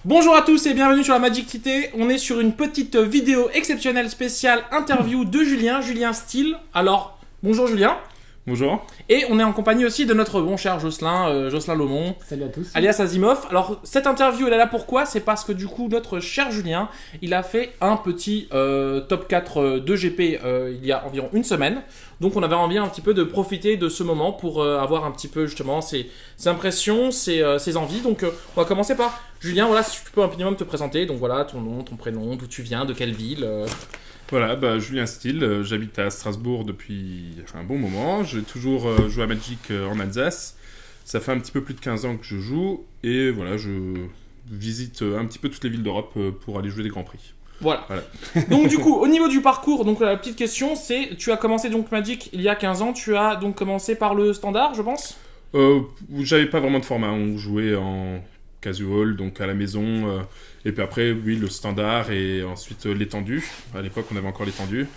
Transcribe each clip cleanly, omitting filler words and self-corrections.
Bonjour à tous et bienvenue sur la Magic Cité. On est sur une petite vidéo exceptionnelle spéciale interview de Julien Steele. Alors, bonjour Julien. Bonjour. Et on est en compagnie aussi de notre bon cher Jocelyn Lomont. Salut à tous. Alias Asimov. Alors, cette interview, elle est là pourquoi? C'est parce que du coup, notre cher Julien, il a fait un petit top 4 de GP il y a environ une semaine. Donc, on avait envie un petit peu de profiter de ce moment pour avoir un petit peu justement ses impressions, ses envies. Donc, on va commencer par Julien. Voilà, si tu peux un minimum te présenter. Donc, voilà, ton nom, ton prénom, d'où tu viens, de quelle ville. Voilà, Julien Steele, j'habite à Strasbourg depuis un bon moment. J'ai toujours joué à Magic en Alsace. Ça fait un petit peu plus de 15 ans que je joue. Et voilà, je visite un petit peu toutes les villes d'Europe pour aller jouer des Grands Prix. Voilà. Donc du coup, au niveau du parcours, donc la petite question c'est, tu as commencé donc Magic il y a 15 ans, tu as donc commencé par le standard, je pense? J'avais pas vraiment de format, on jouait en casual, donc à la maison, et puis après, oui, le standard et ensuite l'étendu. À l'époque, on avait encore l'étendu.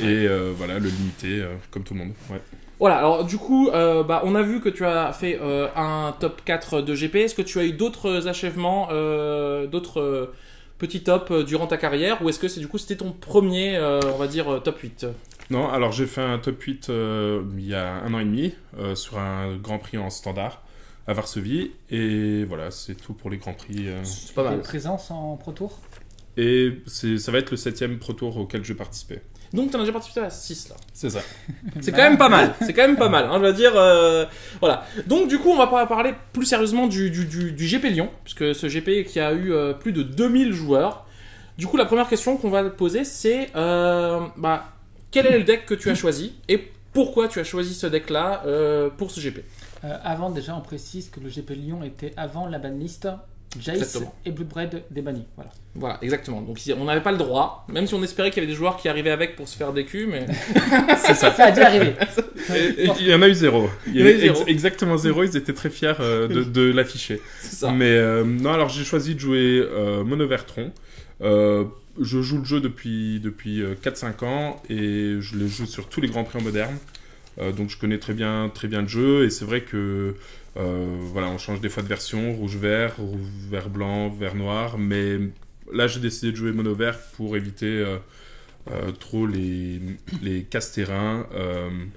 Et voilà, le limité, comme tout le monde. Ouais. Voilà, alors du coup, on a vu que tu as fait un top 4 de GP. Est-ce que tu as eu d'autres achèvements, d'autres petits tops durant ta carrière, ou est-ce que c'était ton premier, on va dire, top 8? Non, alors j'ai fait un top 8 il y a 1 an et demi, sur un Grand Prix en standard à Varsovie, et voilà, c'est tout pour les Grands Prix. C'est pas mal. Présence en Pro Tour? Et ça va être le 7e Pro Tour auquel je vais participer. Donc tu en as déjà participé à 6 là. C'est ça. C'est quand même pas mal. C'est quand même pas mal, hein, je veux dire. Voilà. Donc du coup, on va parler plus sérieusement du GP Lyon, puisque ce GP qui a eu plus de 2000 joueurs. Du coup, la première question qu'on va poser, c'est quel est le deck que tu as choisi et pourquoi tu as choisi ce deck-là pour ce GP? Avant, déjà, on précise que le GP Lyon était avant la banlist Jace Exactement. et Bloodbraid des bannis. Voilà, exactement. Donc on n'avait pas le droit, même si on espérait qu'il y avait des joueurs qui arrivaient avec pour se faire des culs, mais... C'est ça. Ça a dû arriver. Et il y en a eu 0. Il y en a eu avait zéro. Exactement 0, ils étaient très fiers de l'afficher. C'est ça. Mais non, alors j'ai choisi de jouer Mono Vert Tron. Je joue le jeu depuis 4-5 ans et je le joue sur tous les Grands Prix en moderne. Donc je connais très bien le jeu, et c'est vrai que voilà, on change des fois de version, rouge-vert, vert-blanc, vert-noir, mais là j'ai décidé de jouer mono-vert pour éviter trop les casse-terrains.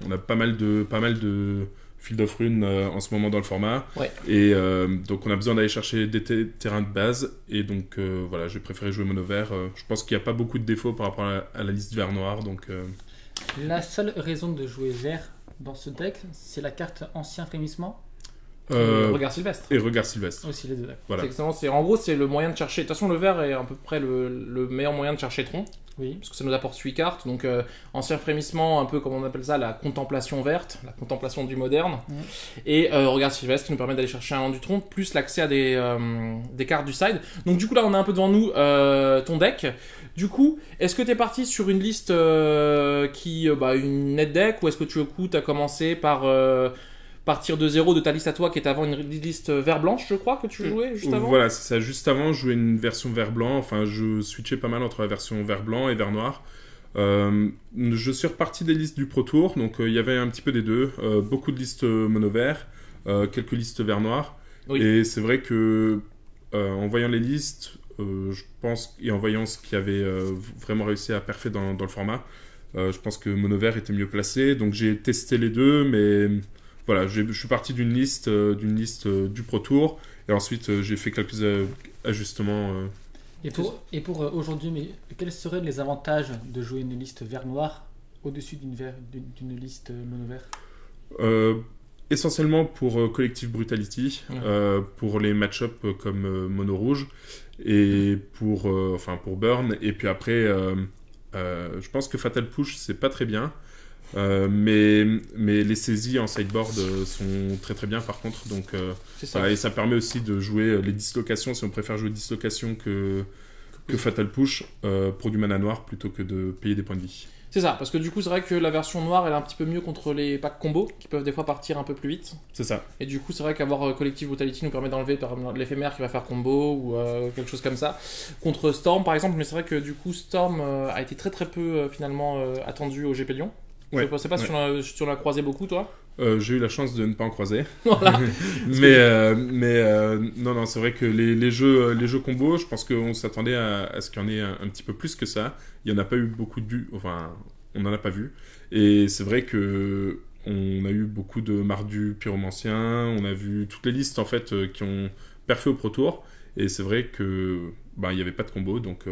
On a pas mal de Field of Runes en ce moment dans le format, Ouais. et donc on a besoin d'aller chercher des terrains de base, et donc voilà, j'ai préféré jouer mono-vert. Je pense qu'il n'y a pas beaucoup de défauts par rapport à la liste vert-noir, donc... La seule raison de jouer vert dans ce deck, c'est la carte Ancien Frémissement. Regard Sylvestre. Et Regard Sylvestre. Aussi les deux decks. Voilà. En gros, c'est le moyen de chercher. De toute façon, le vert est à peu près le meilleur moyen de chercher Tron, Oui. parce que ça nous apporte 8 cartes. Donc, ancien frémissement, un peu comme on appelle ça, la contemplation verte, la contemplation du moderne. Mmh. Et Regard Sylvestre qui nous permet d'aller chercher un du Tron, plus l'accès à des cartes du side. Donc, du coup, là, on a un peu devant nous ton deck. Du coup, est-ce que tu es parti sur une liste une net deck, ou est-ce que tu as commencé par partir de zéro de ta liste à toi, qui était avant une liste vert-blanche, je crois, que tu jouais juste avant? Voilà, c'est ça. Juste avant, je jouais une version vert-blanc. Enfin, je switchais pas mal entre la version vert-blanc et vert-noir. Je suis reparti des listes du Pro Tour, donc il y avait un petit peu des deux. Beaucoup de listes mono-vert, quelques listes vert-noir. Oui. Et c'est vrai que en voyant les listes, je pense, et en voyant ce qui avait vraiment réussi à parfait dans le format, je pense que mono-vert était mieux placé. Donc j'ai testé les deux, mais voilà, je suis parti d'une liste du Pro Tour, et ensuite j'ai fait quelques ajustements. Et pour aujourd'hui, mais quels seraient les avantages de jouer une liste vert-noir au-dessus d'une liste mono-vert? Essentiellement pour Collective Brutality, pour les match-up comme Mono Rouge, et pour Burn. Et puis après, je pense que Fatal Push, c'est pas très bien. Mais les saisies en sideboard sont très très bien par contre, donc C'est ça. voilà, et ça permet aussi de jouer les dislocations, si on préfère jouer dislocation que Fatal Push, pour du mana noir plutôt que de payer des points de vie. C'est ça, parce que du coup, c'est vrai que la version noire, elle est un petit peu mieux contre les packs combo, qui peuvent des fois partir un peu plus vite. C'est ça. Et du coup, c'est vrai qu'avoir Collective Brutality nous permet d'enlever par exemple l'éphémère qui va faire combo, ou quelque chose comme ça. Contre Storm, par exemple, mais c'est vrai que du coup, Storm a été très très peu finalement attendu au GP Lyon. Ouais. Je sais pas si tu en as croisé beaucoup, toi. J'ai eu la chance de ne pas en croiser. Voilà. Non, c'est vrai que les jeux combos, je pense qu'on s'attendait à ce qu'il y en ait un petit peu plus que ça. Il n'y en a pas eu beaucoup enfin, on n'en a pas vu. Et c'est vrai que on a eu beaucoup de mardus pyromanciens, on a vu toutes les listes en fait qui ont perfé au Pro Tour. Et c'est vrai que il n'y avait pas de combo, donc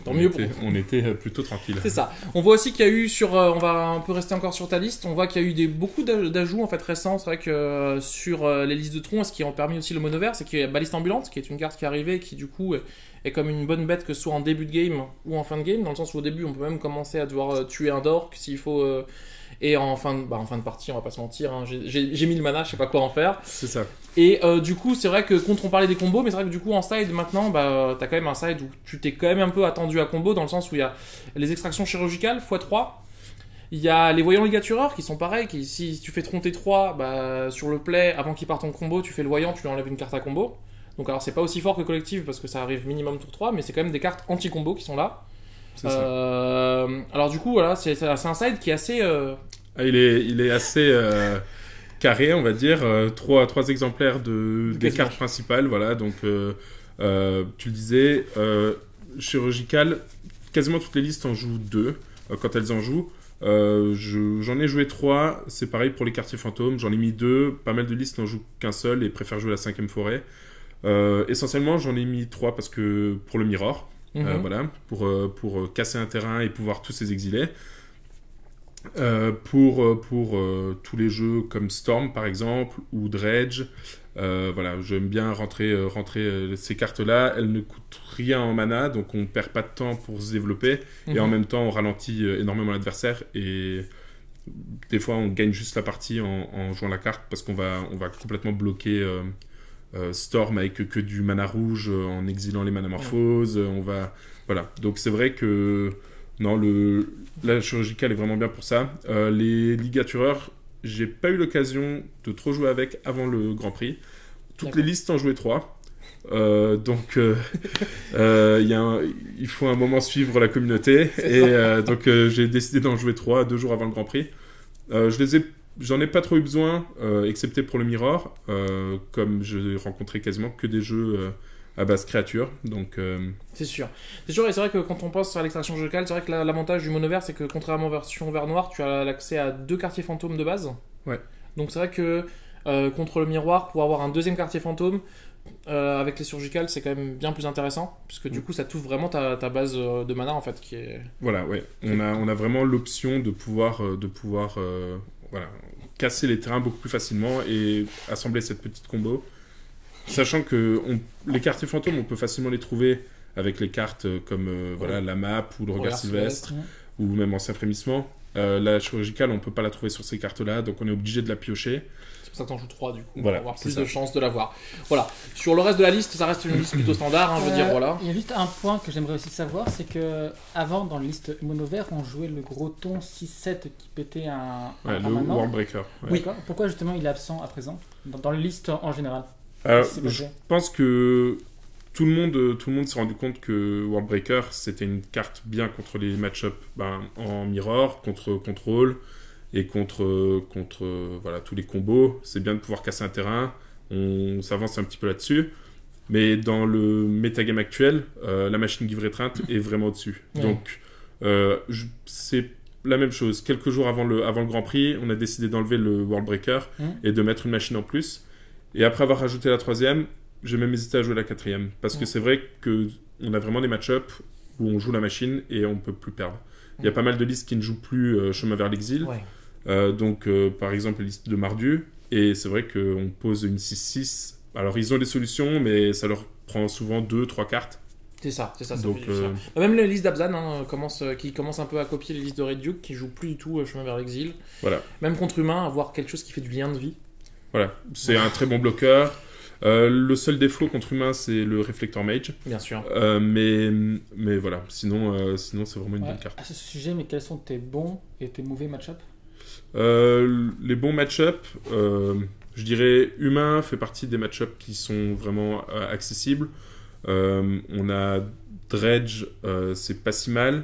on était plutôt tranquille. C'est ça. On voit aussi qu'il y a eu on va un peu rester encore sur ta liste, on voit qu'il y a eu beaucoup d'ajouts en fait récents. C'est vrai que sur les listes de troncs, ce qui a permis aussi le mono vert, c'est qu'il y a Baliste Ambulante, qui est une carte qui est arrivée, qui du coup est comme une bonne bête, que ce soit en début de game ou en fin de game, dans le sens où au début on peut même commencer à devoir tuer un dork s'il faut... Et en fin de partie, on va pas se mentir, hein, j'ai mis le mana, je sais pas quoi en faire. C'est ça. Et du coup, c'est vrai que contre on parlait des combos, mais c'est vrai que du coup en side maintenant, t'as quand même un side où tu t'es quand même un peu attendu à combo, dans le sens où il y a les extractions chirurgicales x3. Il y a les voyants ligatureurs qui sont pareils, qui si tu fais tronc T3, sur le play, avant qu'il parte en combo, tu fais le voyant, tu lui enlèves une carte à combo. Donc alors c'est pas aussi fort que collective parce que ça arrive minimum tour 3, mais c'est quand même des cartes anti-combo qui sont là. Alors du coup voilà, c'est un side qui est assez il est assez carré, on va dire, trois exemplaires des cartes principales, voilà. Donc tu le disais, chirurgical, quasiment toutes les listes en jouent 2 quand elles en jouent. J'en ai joué 3, c'est pareil pour les quartiers fantômes, j'en ai mis 2, pas mal de listes n'en jouent qu'un seul et préfèrent jouer la 5e forêt. Essentiellement j'en ai mis 3 parce que pour le mirror. Voilà, pour casser un terrain et pouvoir tous les exiler. Pour tous les jeux comme Storm par exemple ou Dredge, voilà, j'aime bien rentrer ces cartes-là. Elles ne coûtent rien en mana, donc on perd pas de temps pour se développer et en même temps on ralentit énormément l'adversaire et des fois on gagne juste la partie en jouant la carte parce qu'on va complètement bloquer Storm avec que du mana rouge en exilant les manamorphoses. Voilà, donc c'est vrai que la chirurgicale est vraiment bien pour ça. Les ligatureurs, j'ai pas eu l'occasion de trop jouer avec avant le Grand Prix. Toutes les listes en jouaient 3. Donc il faut un moment suivre la communauté et donc j'ai décidé d'en jouer 3 2 jours avant le Grand Prix. J'en ai pas trop eu besoin, excepté pour le Mirror, comme je rencontrais quasiment que des jeux à base créature, donc... C'est sûr, et c'est vrai que quand on pense à l'extraction locale, c'est vrai que l'avantage du mono vert, c'est que contrairement à version vert noir, tu as l'accès à 2 quartiers fantômes de base. Ouais. Donc c'est vrai que contre le miroir, pour avoir un 2e quartier fantôme, avec les surgicales, c'est quand même bien plus intéressant, puisque du coup ça t'ouvre vraiment ta base de mana en fait, qui est... Voilà, ouais. On a vraiment l'option de pouvoir voilà, casser les terrains beaucoup plus facilement et assembler cette petite combo. Sachant que les quartiers fantômes, on peut facilement les trouver avec les cartes comme voilà, la map ou le regard sylvestre, ou même ancien frémissement. La chirurgicale, on peut pas la trouver sur ces cartes-là, donc on est obligé de la piocher. C'est pour ça que t'en joues 3 du coup, voilà, pour avoir plus de chances de l'avoir. Voilà. Sur le reste de la liste, ça reste une liste plutôt standard, je veux dire, voilà. Il y a juste un point que j'aimerais aussi savoir, c'est que avant dans la liste mono vert, on jouait le gros ton 6-7 qui pétait le Worldbreaker. Ouais. Oui. Pourquoi justement il est absent à présent dans les listes en général? Je pense que tout le monde s'est rendu compte que Worldbreaker c'était une carte bien contre les match-up en mirror, contre contrôle et contre voilà, tous les combos. C'est bien de pouvoir casser un terrain, on s'avance un petit peu là-dessus, mais dans le metagame actuel, la machine Give Retreat est vraiment au-dessus. Donc c'est la même chose. Quelques jours avant le Grand Prix, on a décidé d'enlever le Worldbreaker et de mettre une machine en plus. Et après avoir rajouté la 3e, j'ai même hésité à jouer la 4e. Parce que c'est vrai qu'on a vraiment des match-up où on joue la machine et on ne peut plus perdre. Il y a pas mal de listes qui ne jouent plus Chemin vers l'exil. Donc, par exemple, les listes de Mardu. Et c'est vrai qu'on pose une 6-6. Alors, ils ont des solutions, mais ça leur prend souvent 2-3 cartes. C'est ça. Donc, même les listes d'Abzan qui commencent un peu à copier les listes de Red Duke, qui jouent plus du tout Chemin vers l'exil. Voilà. Même contre humain, avoir quelque chose qui fait du lien de vie. Voilà, c'est un très bon bloqueur. Le seul défaut contre humain, c'est le Reflector Mage. Bien sûr. Mais voilà, sinon c'est vraiment une bonne carte. À ce sujet, mais quels sont tes bons et tes mauvais match-up? Les bons match-up, je dirais humain fait partie des match-up qui sont vraiment accessibles. On a Dredge, c'est pas si mal.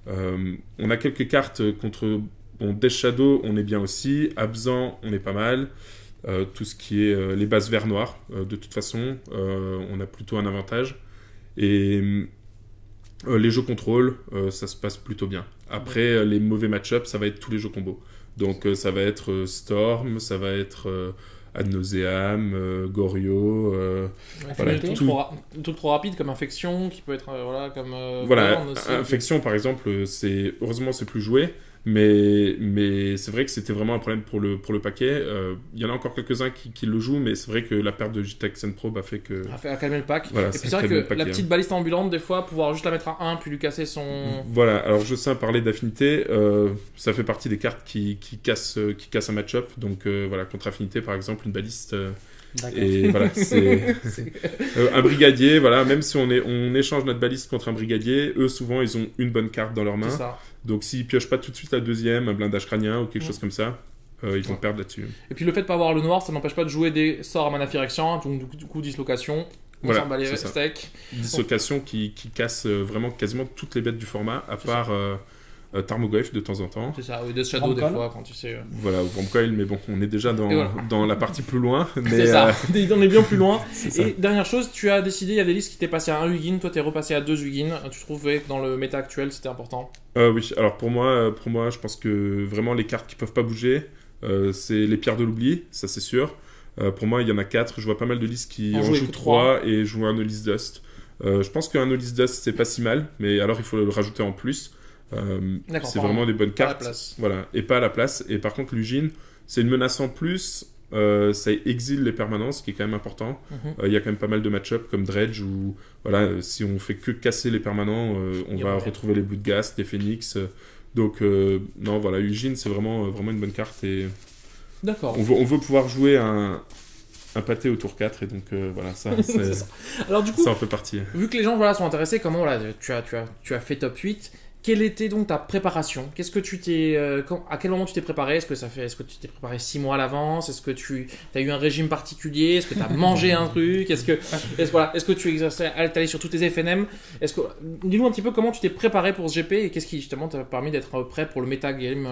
On a quelques cartes contre bon, Death Shadow, on est bien aussi. Absent, on est pas mal. Tout ce qui est les bases vert noir, de toute façon, on a plutôt un avantage. Et les jeux contrôle, ça se passe plutôt bien. Après, les mauvais match-up, ça va être tous les jeux combos. Donc ça va être Storm, ça va être Ad Nauseam, Goryo, voilà, un truc trop rapide comme Infection, qui peut être voilà, comme voilà, Burn aussi, Infection par exemple, heureusement c'est plus joué, mais c'est vrai que c'était vraiment un problème pour le paquet. Il y en a encore quelques-uns qui le jouent, mais c'est vrai que la perte de JTEX and Probe a fait que... a calmé le pack. Voilà, et puis c'est vrai que la petite baliste ambulante, des fois, pouvoir juste la mettre à 1 puis lui casser son... Voilà, alors je sais parler d'affinité, ça fait partie des cartes qui cassent un match-up. Donc voilà, contre affinité par exemple, une baliste... et voilà, c'est un brigadier, voilà, même si on échange notre baliste contre un brigadier, eux souvent ils ont une bonne carte dans leurs mains. Donc s'ils piochent pas tout de suite la deuxième, un blindage crânien ou quelque chose comme ça, ils vont perdre là-dessus. Et puis le fait de pas avoir le noir, ça n'empêche pas de jouer des sorts à mana phyrexian, donc du coup dislocation. Voilà, s'en bat les steaks. Dislocation qui casse vraiment quasiment toutes les bêtes du format, à part Tarmogoyf de temps en temps. C'est ça, oui, Death Shadow des fois, quand tu sais... Voilà, ou Vromcoil, mais bon, on est déjà dans la partie plus loin. Mais c'est ça, on est bien plus loin. Et dernière chose, tu as décidé, il y a des listes qui t'es passé à 1 Hugin, toi t'es repassé à 2 Hugin. Tu trouvais que dans le méta actuel, c'était important? Oui, alors pour moi, je pense que vraiment les cartes qui peuvent pas bouger, c'est les pierres de l'oubli, ça c'est sûr. Pour moi, il y en a 4. Je vois pas mal de listes qui en jouent 3 et jouent un Olys Dust. Je pense qu'un Olys Dust, c'est pas si mal, mais alors il faut le rajouter en plus. C'est vraiment des bonnes cartes. Voilà, et pas à la place. Et par contre, l'Ugin, c'est une menace en plus. Ça exile les permanences, ce qui est quand même important. Il y a quand même pas mal de match-up comme Dredge où voilà, si on fait que casser les permanents, on va retrouver les Bloodghast, les Phoenix. Donc non, voilà, Ugin, c'est vraiment une bonne carte. Et d'accord. On veut pouvoir jouer un pâté au tour 4 et donc voilà, ça, ça. Alors du coup, ça en fait partie. Vu que les gens sont intéressés, comment tu as fait top 8, quelle était donc ta préparation? Qu'est-ce que tu t'es à quel moment tu t'es préparé? Est-ce que tu t'es préparé 6 mois à l'avance? Est-ce que tu as eu un régime particulier? Est-ce que tu as mangé un truc? Est-ce que tu exerçais allé sur tous tes FNM? Dis-nous un petit peu comment tu t'es préparé pour ce GP et qu'est-ce qui justement t'a permis d'être prêt pour le metagame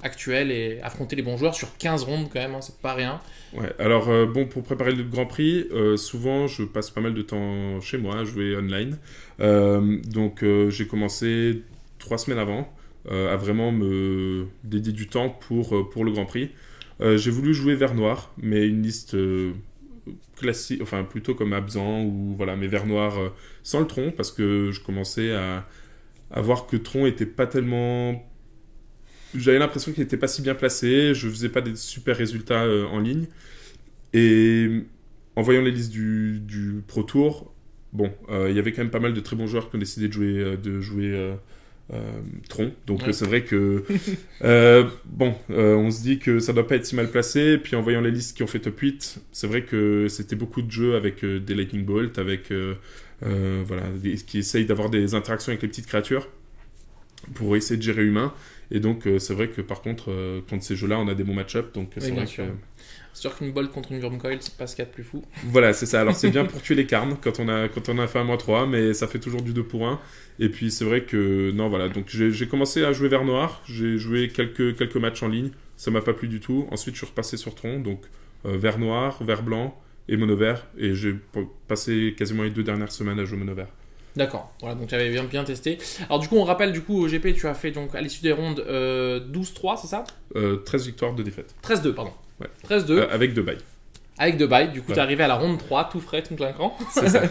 actuel et affronter les bons joueurs sur 15 rondes quand même, hein, c'est pas rien. Ouais, alors bon, pour préparer le Grand Prix, souvent je passe pas mal de temps chez moi à jouer online. Donc j'ai commencé 3 semaines avant à vraiment me dédier du temps pour le Grand Prix. J'ai voulu jouer vert noir, mais une liste classique, enfin plutôt comme Absent ou voilà, mais vert noir sans le tronc, parce que je commençais à voir que tronc était pas tellement... J'avais l'impression qu'il n'était pas si bien placé, je faisais pas des super résultats en ligne. Et en voyant les listes du Pro Tour, bon, il y avait quand même pas mal de très bons joueurs qui ont décidé de jouer tronc. Donc c'est vrai que on se dit que ça doit pas être si mal placé. Et puis en voyant les listes qui ont fait top 8, c'est vrai que c'était beaucoup de jeux avec des Lightning Bolt, avec voilà, qui essayent d'avoir des interactions avec les petites créatures pour essayer de gérer humain. Et donc c'est vrai que par contre contre ces jeux-là on a des bons match-up, donc c'est vrai que... C'est sûr qu'une bolt contre une Wurmcoil, c'est pas ce qu'il y a de plus fou. Voilà, c'est ça. Alors c'est bien pour tuer les carnes quand on a fait un -3, mais ça fait toujours du 2 pour 1. Et puis c'est vrai que non, voilà. Donc j'ai commencé à jouer vert noir. J'ai joué quelques matchs en ligne. Ça m'a pas plu du tout. Ensuite je suis repassé sur tronc, donc vert noir, vert blanc et mono vert. Et j'ai passé quasiment les 2 dernières semaines à jouer mono vert. D'accord, voilà, donc tu avais bien testé. Alors du coup, on rappelle, au GP, tu as fait donc à l'issue des rondes 12-3, c'est ça 13 victoires, 2 défaites. 13-2, pardon. Ouais. 13-2. Avec 2 bails. Avec 2 bails, du coup, tu es arrivé à la ronde 3, tout frais, tout clinquant. C'est ça.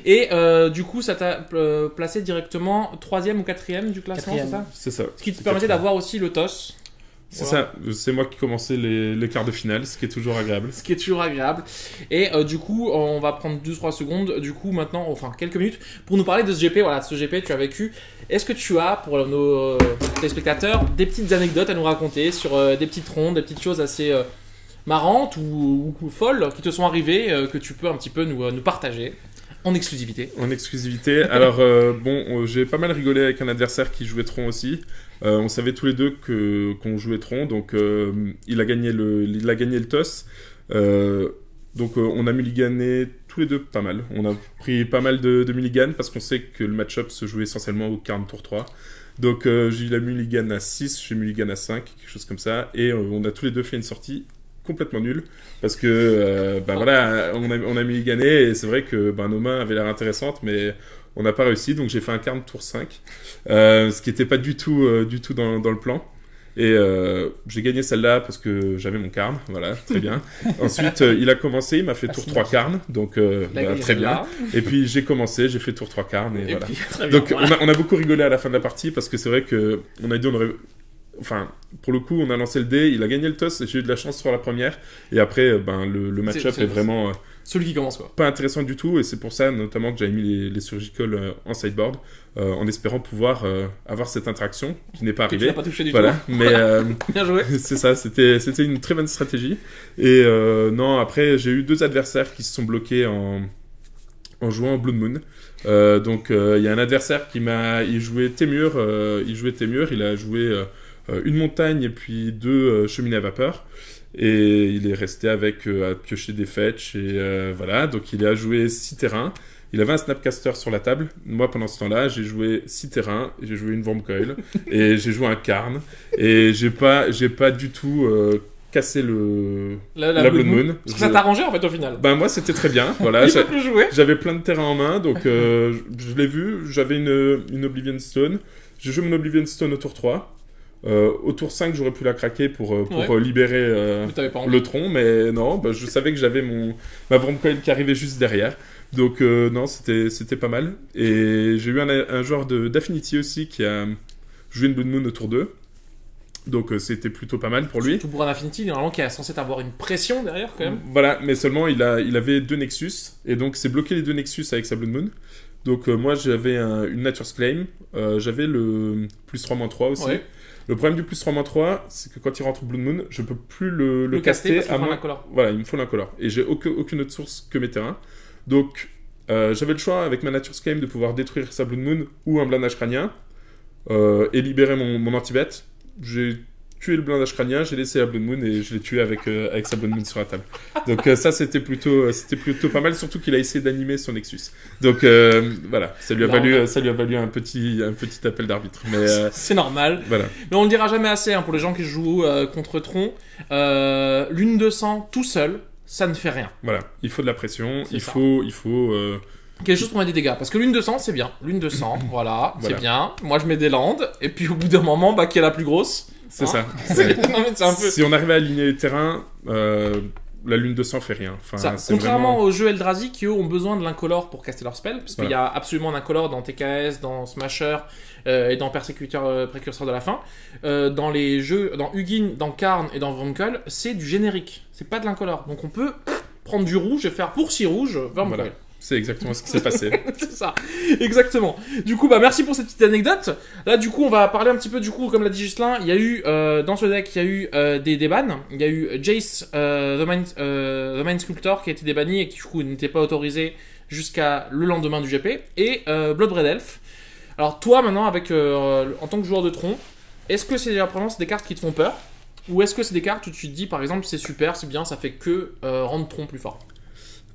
Et du coup, ça t'a placé directement 3e ou 4e du classement, c'est ça? C'est ça. Ce qui te permettait d'avoir aussi le TOS. C'est ça, c'est moi qui commençais les quarts de finale, ce qui est toujours agréable. Ce qui est toujours agréable. Et du coup, on va prendre 2-3 secondes, du coup maintenant, enfin quelques minutes, pour nous parler de ce GP. Voilà, ce GP tu as vécu. Est-ce que tu as, pour nos téléspectateurs, des petites anecdotes à nous raconter sur des petites rondes, des petites choses assez marrantes ou folles qui te sont arrivées, que tu peux un petit peu nous partager en exclusivité? En exclusivité. Alors, j'ai pas mal rigolé avec un adversaire qui jouait tronc aussi. On savait tous les deux qu'on jouait tronc, donc il a gagné le TOS. Donc on a mulligané tous les deux pas mal. On a pris pas mal de mulligan parce qu'on sait que le match-up se jouait essentiellement au Karn tour 3. Donc j'ai eu la mulligan à 6, j'ai mulligan à 5, quelque chose comme ça. Et on a tous les deux fait une sortie complètement nulle parce que voilà, on a mulligané et c'est vrai que nos mains avaient l'air intéressantes, mais on n'a pas réussi. Donc j'ai fait un Karn tour 5, ce qui n'était pas du tout dans le plan. Et j'ai gagné celle-là parce que j'avais mon Karn, voilà, très bien. Ensuite, il a commencé, il m'a fait tour 3 Karn, donc très bien. Et puis j'ai commencé, j'ai fait tour 3 Karn, et voilà. Puis, très bien, Donc on a beaucoup rigolé à la fin de la partie parce que c'est vrai que on a dit on aurait... Enfin, pour le coup, on a lancé le dé, il a gagné le toss et j'ai eu de la chance sur la première. Et après, le match-up est vraiment celui qui commence, quoi. Pas intéressant du tout. Et c'est pour ça, notamment, que j'avais mis les surgical en sideboard, en espérant pouvoir avoir cette interaction qui n'est pas arrivée. Tu n'as pas touché du voilà. tout. Mais bien joué. C'est ça, c'était une très bonne stratégie. Et non, après, j'ai eu 2 adversaires qui se sont bloqués en jouant Blood Moon. Donc, il y a un adversaire il jouait Témur, il a joué une montagne et puis 2 cheminées à vapeur. Et il est resté avec à piocher des fetch et voilà. Donc il a joué 6 terrains. Il avait un Snapcaster sur la table. Moi, pendant ce temps-là, j'ai joué 6 terrains, j'ai joué une Wormcoil et j'ai joué un Karn. Et j'ai pas du tout cassé la Blood Moon. Parce que ça t'a arrangé en fait au final. Moi, c'était très bien. Voilà, Il peut plus jouer. J'avais plein de terrains en main, donc je l'ai vu. J'avais une Oblivion Stone. J'ai joué mon Oblivion Stone au tour 3. Au tour 5, j'aurais pu la craquer pour libérer le tronc, mais non, je savais que j'avais ma Wormcoil qui arrivait juste derrière. Donc non, c'était pas mal. Et j'ai eu un joueur d'Affinity aussi qui a joué une Blood Moon au tour 2. Donc c'était plutôt pas mal pour lui. Surtout pour un Affinity, normalement, qui est censé avoir une pression derrière quand même. Voilà, mais seulement il avait 2 Nexus, et donc c'est bloqué les 2 Nexus avec sa Blood Moon. Donc moi j'avais une Nature's Claim, j'avais le plus 3-3 aussi. Ouais. Le problème du plus 3-3, c'est que quand il rentre Blood Moon, je peux plus le caster à moins l'incolore. Voilà, il me faut l'incolore. Et j'ai aucune autre source que mes terrains. Donc j'avais le choix avec ma Nature's Claim de pouvoir détruire sa Blood Moon ou un blindage crânien et libérer mon anti-bet. J'ai tué le blindage crânien, j'ai laissé la Blood Moon et je l'ai tué avec sa Blood Moon sur la table. Donc ça c'était plutôt pas mal, surtout qu'il a essayé d'animer son Nexus. Donc voilà, ça lui a valu un petit appel d'arbitre. Mais c'est normal. Voilà. Mais on le dira jamais assez pour les gens qui jouent contre Tron. Lune de sang tout seul, ça ne fait rien. Voilà, il faut de la pression, il faut quelque chose pour mettre des dégâts. Parce que lune de sang, c'est bien. Lune de sang, voilà, c'est bien. Moi, je mets des landes. Et puis, au bout d'un moment, qui est la plus grosse. C'est ça. Non, mais c'est un peu... Si on arrivait à aligner les terrains, la lune de sang fait rien. Enfin, contrairement aux jeux Eldrazi qui, eux, ont besoin de l'incolore pour caster leur spell. Parce qu'il y a absolument l'incolore dans TKS, dans Smasher et dans Précurseur de la Fin. Dans les jeux, dans Hugin, dans Karn et dans Wormcoil, c'est du générique. C'est pas de l'incolore. Donc, on peut prendre du rouge et faire pour 6 rouges Wormcoil. Voilà. C'est exactement ce qui s'est passé. C'est ça, exactement. Du coup, merci pour cette petite anecdote. Là, du coup, on va parler un petit peu, comme l'a dit Ghislain, il y a eu, dans ce deck, il y a eu des bans. Il y a eu Jace, The Mind Sculptor, qui a été débanni et qui, du coup, n'était pas autorisé jusqu'à le lendemain du GP. Et Bloodbraid Elf. Alors, toi, maintenant, en tant que joueur de Tron, est-ce que c'est des cartes qui te font peur? Ou est-ce que c'est des cartes où tu te dis, par exemple, c'est super, c'est bien, ça fait que rendre Tron plus fort?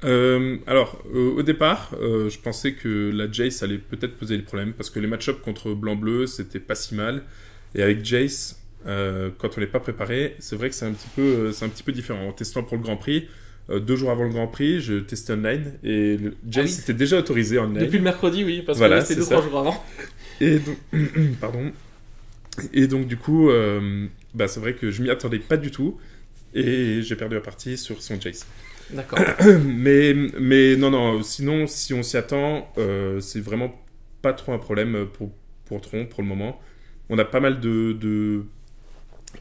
Au départ, je pensais que la Jace allait peut-être poser le problème parce que les match-ups contre blanc-bleu c'était pas si mal, et avec Jace, quand on n'est pas préparé, c'est vrai que c'est un petit peu différent. En testant pour le Grand Prix, 2 jours avant le Grand Prix, je testais online et le Jace était déjà autorisé online. Depuis le mercredi, oui, parce voilà, que c'était 2-3 jours avant. Et donc, pardon. Et donc du coup, c'est vrai que je m'y attendais pas du tout et j'ai perdu la partie sur son Jace. D'accord. mais non, sinon, si on s'y attend, c'est vraiment pas trop un problème pour Tron pour le moment. On a pas mal de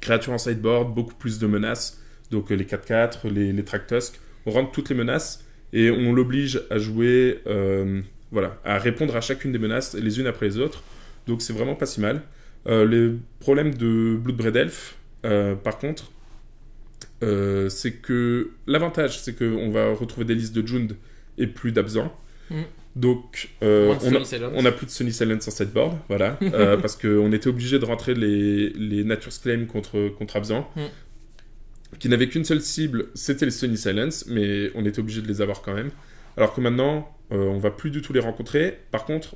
créatures en sideboard, beaucoup plus de menaces, donc les 4-4, les Tractusk. On rentre toutes les menaces et on l'oblige à jouer, à répondre à chacune des menaces les unes après les autres. Donc c'est vraiment pas si mal. Les problèmes de Bloodbraid Elf, par contre, c'est que l'avantage c'est qu'on va retrouver des listes de Jund et plus d'Abzan. Donc on a plus de Sunny Silence en sideboard, voilà, parce qu'on était obligé de rentrer les Nature's Claim contre Abzan. qui n'avaient qu'une seule cible, c'était les Stony Silence, mais on était obligé de les avoir quand même. Alors que maintenant, on va plus du tout les rencontrer. Par contre,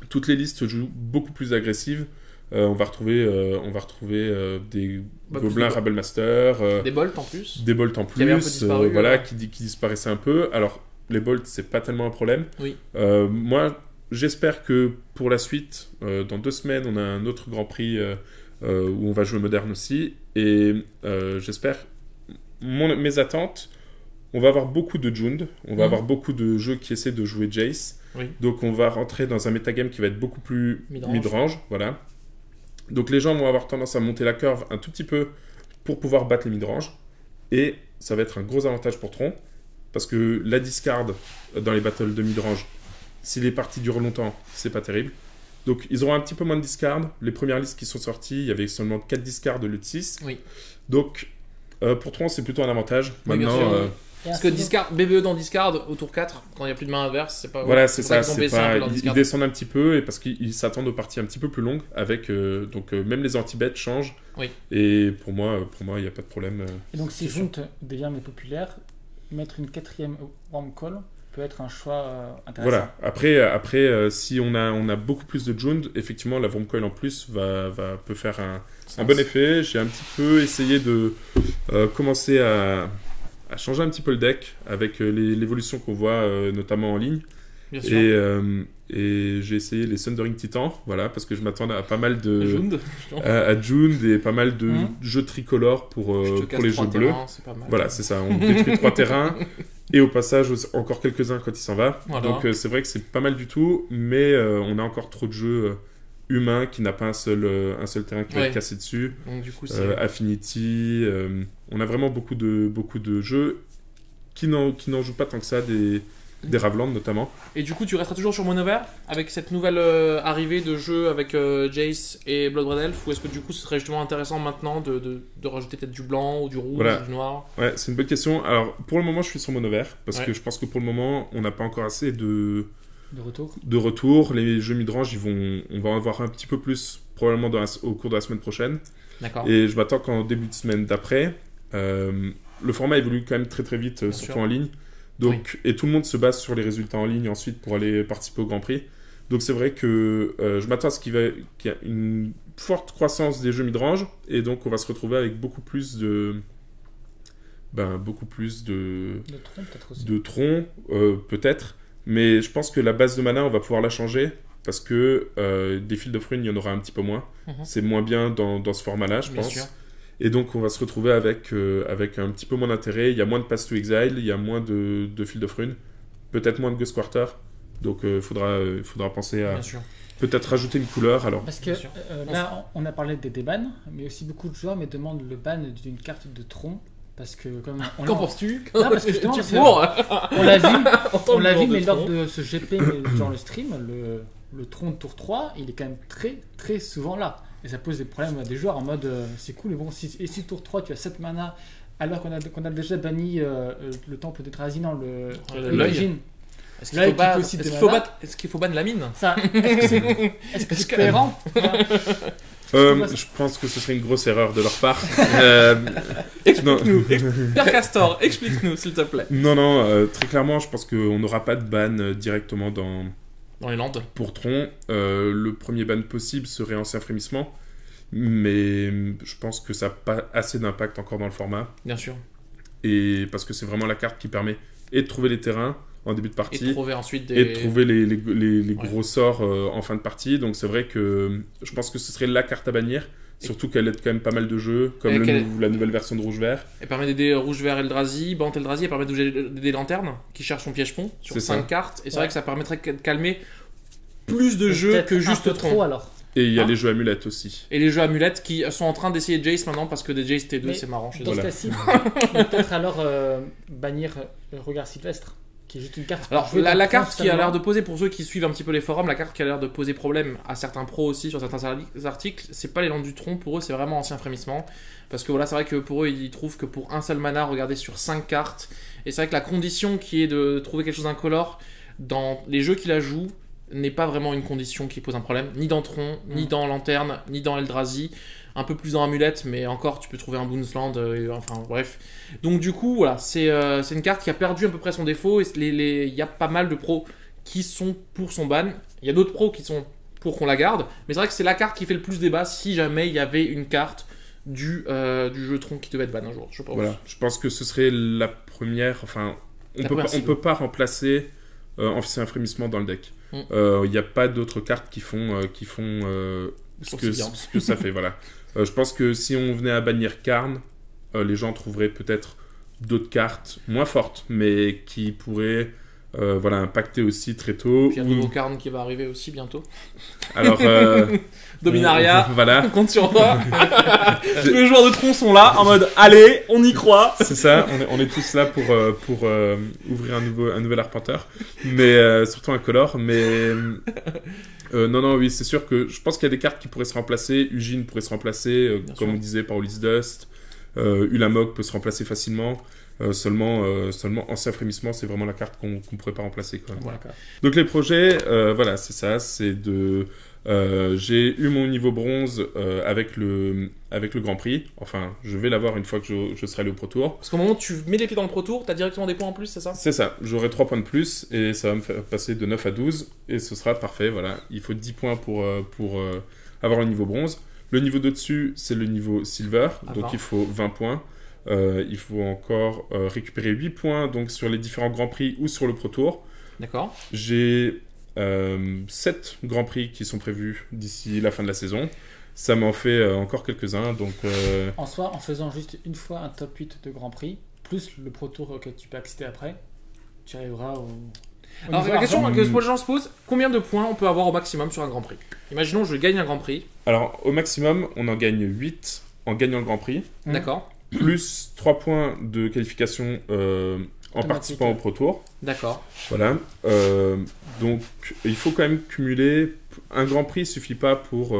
toutes les listes jouent beaucoup plus agressives. On va retrouver des gobelins Rabblemaster, Des bolts en plus. des bolts en Qui avaient un peu plus, disparu, voilà, qui disparaissaient un peu. Alors, les bolts, c'est pas tellement un problème. Oui. Moi, j'espère que pour la suite, dans 2 semaines, on a un autre Grand Prix où on va jouer moderne aussi. Et j'espère... Mes attentes, on va avoir beaucoup de Jund, on va avoir beaucoup de jeux qui essaient de jouer Jace. Oui. Donc on va rentrer dans un metagame qui va être beaucoup plus mid-range, voilà. Donc les gens vont avoir tendance à monter la curve un tout petit peu pour pouvoir battre les mid-range. Et ça va être un gros avantage pour Tron, parce que la discard dans les battles de mid-range, si les parties durent longtemps, c'est pas terrible. Donc ils auront un petit peu moins de discard. Les premières listes qui sont sorties, il y avait seulement 4 discards de lutte 6. Oui. Donc pour Tron, c'est plutôt un avantage. Oui, bien Maintenant, sûr. Parce que discard, BBE dans discard au tour 4, quand il n'y a plus de main inverse, c'est pas... voilà, c'est ça. Ils ont baissé C'est un pas... peu leur Ils discard. descendent un petit peu et parce qu'ils s'attendent aux parties un petit peu plus longues avec même les anti-bets changent. Oui. Et pour moi, il n'y a pas de problème. Et donc, si Junt devient mais populaire, mettre une 4e Worm Call peut être un choix intéressant. Voilà. Après, si on a beaucoup plus de Jund, effectivement, la Wormcoil en plus peut faire un bon effet. J'ai un petit peu essayé de commencer à changer un petit peu le deck avec l'évolution qu'on voit notamment en ligne. Bien sûr. Et j'ai essayé les Thundering Titans, voilà, parce que je m'attendais à pas mal de... Jund. à Jund et pas mal de jeux tricolores pour les jeux bleus. C'est pas mal. Voilà, c'est ça. On détruit 3 terrains. Et au passage, encore quelques-uns quand il s'en va. Voilà. Donc c'est vrai que c'est pas mal du tout, mais on a encore trop de jeux humains qui n'a pas un seul terrain qui va être cassé dessus. Donc du coup, c'est... Affinity, on a vraiment beaucoup de jeux qui n'en jouent pas tant que ça, des Ravland notamment. Et du coup, tu resteras toujours sur Monovert avec cette nouvelle arrivée de jeux avec Jace et Blood Red Elf, ou est-ce que du coup ce serait justement intéressant maintenant de rajouter peut-être du blanc ou du rouge ou du noir? Ouais, c'est une bonne question. Alors pour le moment, je suis sur Monovert parce que je pense que pour le moment, on n'a pas encore assez de retour. Les jeux midrange, on va en avoir un petit peu plus probablement au cours de la semaine prochaine. D'accord. Et je m'attends qu'en début de semaine d'après, le format évolue quand même très très vite, surtout en ligne. Donc, et tout le monde se base sur les résultats en ligne ensuite pour aller participer au Grand Prix. Donc c'est vrai que je m'attends à ce qu'il y a une forte croissance des jeux midrange, et donc on va se retrouver avec beaucoup plus de Tron, peut-être aussi. de Tron, peut-être. Mais je pense que la base de mana, on va pouvoir la changer, parce que des fils de fruits, il y en aura un petit peu moins. C'est moins bien dans ce format-là, je pense. Sûr. Et donc on va se retrouver avec un petit peu moins d'intérêt. Il y a moins de Pass to Exile, il y a moins de fils de fruits, peut-être moins de Ghost Quarter. Donc il faudra penser à peut-être rajouter une couleur. Alors. Parce que là, on a parlé des débans, mais aussi beaucoup de joueurs me demandent le ban d'une carte de Tron. Parce que comme qu'en penses-tu? Non, parce que justement, on l'a vu, mais lors de ce GP, dans le stream, le Tron de tour 3, il est quand même très très souvent là. Et ça pose des problèmes à des joueurs en mode c'est cool, mais bon, si tour 3 tu as 7 mana, alors qu'on a déjà banni le temple de Trazi, non, l'origine. Est-ce qu'il faut ban la mine? Ça, est-ce que c'est cohérent? Je pense que ce serait une grosse erreur de leur part. Explique-nous, Père Castor, explique-nous s'il te plaît. Non, très clairement, je pense qu'on n'aura pas de ban directement dans les Landes. Pour Tron. Le premier ban possible serait Ancien Frémissement, mais je pense que ça n'a pas assez d'impact encore dans le format. Bien sûr. Et parce que c'est vraiment la carte qui permet et de trouver les terrains en début de partie, et de trouver ensuite les gros sorts en fin de partie. Donc c'est vrai que je pense que ce serait la carte à bannir, surtout qu'elle aide quand même pas mal de jeux, comme la nouvelle version de Rouge-Vert. Elle permet d'aider Rouge-Vert Eldrazi, Bant Eldrazi, elle permet d'aider Lanterne, qui cherche son piège-pont sur 5 cartes. Et c'est vrai que ça permettrait de calmer plus de jeux que juste trop alors. Et il y a les jeux amulettes aussi. Et les jeux amulettes qui sont en train d'essayer Jace maintenant, parce que des Jace T2 c'est marrant. Dans ce cas-ci, peut-être alors bannir Regard Sylvestre. Qui est juste une carte. Alors la carte qui a l'air de poser, pour ceux qui suivent un petit peu les forums, la carte qui a l'air de poser problème à certains pros aussi sur certains articles, c'est pas les Landes du Tron, pour eux c'est vraiment Ancien Frémissement, parce que voilà, c'est vrai que pour eux ils trouvent que pour un seul mana, regarder sur 5 cartes, et c'est vrai que la condition qui est de trouver quelque chose d'incolore dans les jeux qui la jouent n'est pas vraiment une condition qui pose un problème, ni dans Tron, ni dans Lanterne, ni dans Eldrazi. un peu plus dans Amulette, mais encore tu peux trouver un Boonsland, enfin bref. Donc du coup, voilà, c'est une carte qui a perdu à peu près son défaut, et il y a pas mal de pros qui sont pour son ban. Il y a d'autres pros qui sont pour qu'on la garde, mais c'est vrai que c'est la carte qui fait le plus débat si jamais il y avait une carte du jeu Tron qui devait être ban un jour, je pense. Voilà, je pense que ce serait la première, enfin, on peut pas remplacer Ancien Frémissement dans le deck. Il n'y a pas d'autres cartes qui font ce que ça fait, voilà. Je pense que si on venait à bannir Karn, les gens trouveraient peut-être d'autres cartes moins fortes, mais qui pourraient impacter aussi très tôt. Puis il y a un nouveau Karn qui va arriver aussi bientôt. Alors, Dominaria, voilà. on compte sur toi. Tous les joueurs de Tron sont là en mode allez, on y croit. C'est ça, on est tous là pour ouvrir un nouvel arpenteur, mais surtout un color. Mais non, oui, c'est sûr que je pense qu'il y a des cartes qui pourraient se remplacer. Ugin pourrait se remplacer, comme on disait, par Ulysse Dust. Ulamog peut se remplacer facilement. Seulement Ancien Frémissement, c'est vraiment la carte qu'on ne pourrait pas remplacer, quoi. Voilà. Donc les projets, voilà, c'est ça, c'est de... j'ai eu mon niveau bronze avec le Grand Prix. Enfin, je vais l'avoir une fois que je serai allé au Pro Tour. Parce qu'au moment où tu mets les pieds dans le Pro Tour, t'as directement des points en plus, c'est ça? C'est ça, j'aurai 3 points de plus et ça va me faire passer de 9 à 12 et ce sera parfait, voilà. Il faut 10 points pour avoir le niveau bronze. Le niveau de-dessus, c'est le niveau silver, donc il faut 20 points. Il faut encore récupérer 8 points donc, sur les différents Grands Prix ou sur le Pro Tour. D'accord. J'ai 7 Grands Prix qui sont prévus d'ici la fin de la saison. Ça m'en fait encore quelques-uns. Donc, En soi, en faisant juste une fois un top 8 de Grand Prix, plus le Pro Tour auquel tu peux accéder après, tu arriveras au... Alors la question que les gens se posent, combien de points on peut avoir au maximum sur un Grand Prix? Imaginons je gagne un Grand Prix. Alors au maximum, on en gagne 8 en gagnant le Grand Prix. D'accord. Plus 3 points de qualification en participant au Pro Tour. D'accord. Voilà. Donc il faut quand même cumuler. Un Grand Prix suffit pas pour...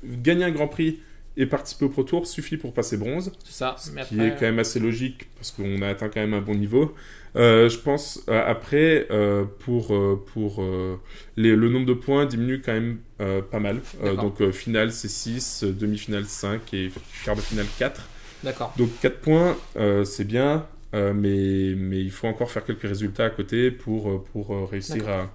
gagner un Grand Prix et participer au Pro Tour suffit pour passer bronze. C'est ça. Ce qui est quand même assez logique parce qu'on a atteint quand même un bon niveau. Je pense après le nombre de points diminue quand même pas mal. Donc finale c'est 6, demi-finale 5 et quart de finale 4. D'accord. Donc 4 points c'est bien, mais il faut encore faire quelques résultats à côté pour réussir à...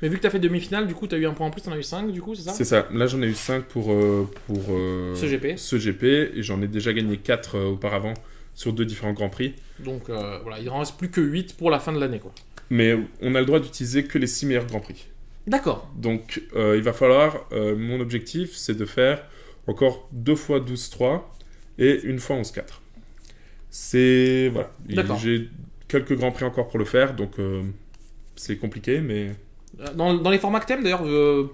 Mais vu que tu as fait demi-finale, du coup tu as eu un point en plus, tu en as eu 5 du coup, c'est ça? C'est ça, là j'en ai eu 5 pour ce GP et j'en ai déjà gagné 4 auparavant sur 2 différents Grands Prix. Donc voilà, il en reste plus que 8 pour la fin de l'année, quoi. Mais on a le droit d'utiliser que les 6 meilleurs Grands Prix. D'accord. Donc il va falloir, mon objectif c'est de faire encore 2 fois 12-3 et une fois 11-4. C'est... Voilà. J'ai quelques Grands Prix encore pour le faire, donc c'est compliqué, mais... Dans les formats que t'aimes d'ailleurs,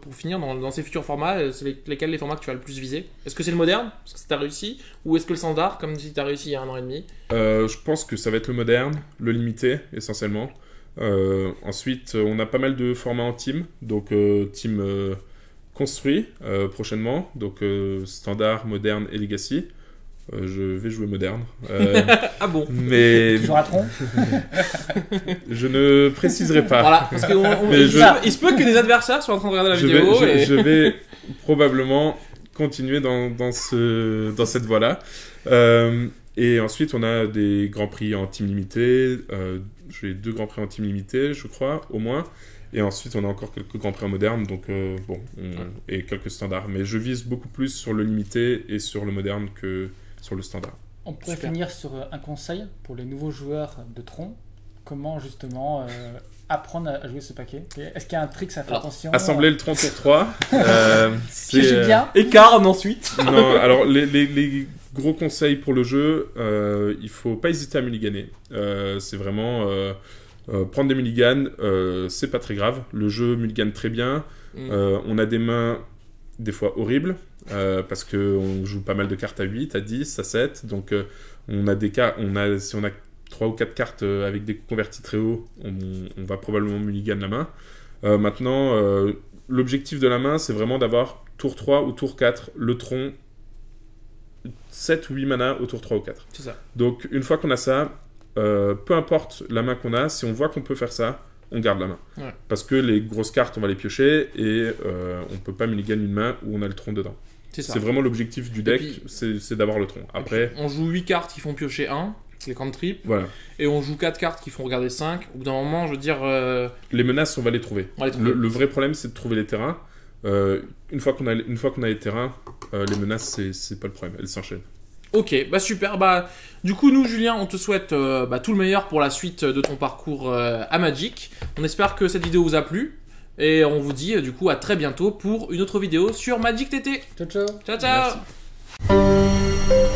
pour finir, dans ces futurs formats, c'est lesquels les formats que tu vas le plus viser? Est-ce que c'est le moderne, parce que t'as réussi, ou est-ce que le standard, comme si t'as réussi il y a 1 an et demi? Je pense que ça va être le moderne, le limité essentiellement. Ensuite, on a pas mal de formats en team, donc team construit prochainement, donc standard, moderne et legacy. Je vais jouer moderne. Ah bon? Mais... Tu joueras Tron? Je ne préciserai pas. Voilà, parce il se peut que des adversaires soient en train de regarder la vidéo. Je vais probablement continuer dans cette voie-là. Et ensuite, on a des Grands Prix en team limité. J'ai 2 Grands Prix en team limité, je crois, au moins. Et ensuite, on a encore quelques Grands Prix en moderne, donc et quelques standards. Mais je vise beaucoup plus sur le limité et sur le moderne que sur le standard. On pourrait finir sur un conseil pour les nouveaux joueurs de Tron. Comment justement apprendre à jouer ce paquet? Est-ce qu'il y a un trick à faire attention? Assembler le Tron Tour 3. C'est bien. Et Karn ensuite. Non, alors les gros conseils pour le jeu, il faut pas hésiter à mulliganer. C'est vraiment prendre des mulligans, c'est pas très grave. Le jeu mulligane très bien. On a des mains des fois horribles parce qu'on joue pas mal de cartes à 8, à 10, à 7. Donc on a des cas, si on a 3 ou 4 cartes avec des coups convertis très hauts, on va probablement mulligan la main. Maintenant, l'objectif de la main, c'est vraiment d'avoir tour 3 ou tour 4, le tronc 7 ou 8 mana au tour 3 ou 4. C'est ça. Donc une fois qu'on a ça, peu importe la main qu'on a, si on voit qu'on peut faire ça, on garde la main. Ouais. Parce que les grosses cartes, on va les piocher et on peut pas mulligan une main où on a le tronc dedans. C'est vraiment l'objectif du deck, puis- c'est d'avoir le tronc. Après, On joue 8 cartes qui font piocher 1, les cantrips, voilà. et on joue 4 cartes qui font regarder 5. Au bout d'un moment, je veux dire, Les menaces, on va les trouver. on va les trouver. Le vrai problème, c'est de trouver les terrains. Une fois qu'on a les terrains, les menaces, c'est pas le problème, elles s'enchaînent. Ok, bah super. Bah, du coup, nous, Julien, on te souhaite tout le meilleur pour la suite de ton parcours à Magic. On espère que cette vidéo vous a plu. Et on vous dit du coup à très bientôt pour une autre vidéo sur Magic TT. Ciao, ciao. Ciao, ciao. Merci.